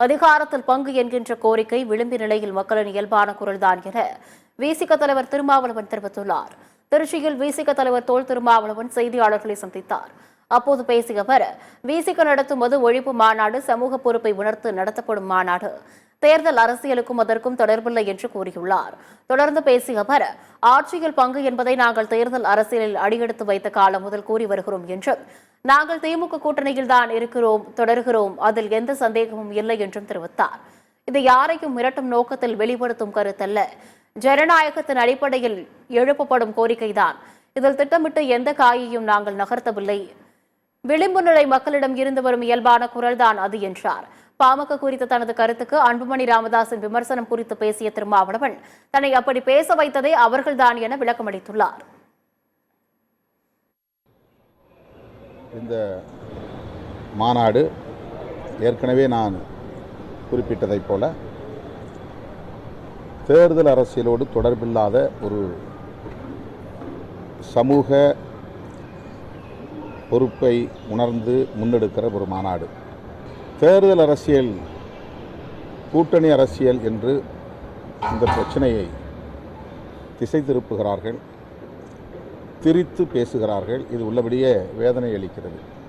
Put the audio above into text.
அதிகாரத்தில் பங்கு என்கின்ற கோரிக்கை விளிம்பு நிலையில் மக்களின் இயல்பான குரல்தான் என விசிக தலைவர் திருமாவளவன் தெரிவித்துள்ளார். திருச்சியில் விசிக தலைவர் தோல் திருமாவளவன் செய்தியாளர்களை சந்தித்தார். அப்போது பேசிய அவர், விசிக நடத்தும் மது ஒழிப்பு மாநாடு சமூக பொறுப்பை உணர்த்து நடத்தப்படும் மாநாடு, தேர்தல் அரசியலுக்கும் அதற்கும் தொடர்பில்லை என்று கூறியுள்ளார். தொடர்ந்து பேசிய அவர், ஆட்சியில் பங்கு என்பதை நாங்கள் தேர்தல் அரசியலில் அடியெடுத்து வைத்த காலம் முதல் கூறி வருகிறோம் என்றும், நாங்கள் திமுக கூட்டணியில் தான் இருக்கிறோம், தொடர்கிறோம், அதில் எந்த சந்தேகமும் இல்லை என்றும் தெரிவித்தார். இது யாரையும் மிரட்டும் நோக்கத்தில் வெளிப்படுத்தும் கருத்தல்ல, ஜனநாயகத்தின் அடிப்படையில் எழுப்பப்படும் கோரிக்கைதான். இதில் திட்டமிட்டு எந்த காயையும் நாங்கள் நகர்த்தவில்லை. விளிம்பு நிலை மக்களிடம் இருந்து வரும் இயல்பான குரல்தான் அது என்றார். பாமக குறித்த தனது கருத்துக்கு அன்புமணி ராமதாஸின் விமர்சனம் குறித்து பேசிய திருமாவளவன், தன்னை அப்படி பேச வைத்ததே அவர்கள்தான் என விளக்கமளித்துள்ளார். இந்த மாநாடு ஏற்கனவே நான் குறிப்பிட்டதைப் போல தேர்தல் அரசியலோடு தொடர்பில்லாத ஒரு சமூக பொறுப்பை உணர்ந்து முன்னெடுக்கிற ஒரு மாநாடு. தேர்தல் அரசியல், கூட்டணி அரசியல் என்று இந்த பிரச்சனையை திசை திருப்புகிறார்கள், திரித்து பேசுகிறார்கள். இது உள்ளபடியே வேதனை அளிக்கிறது.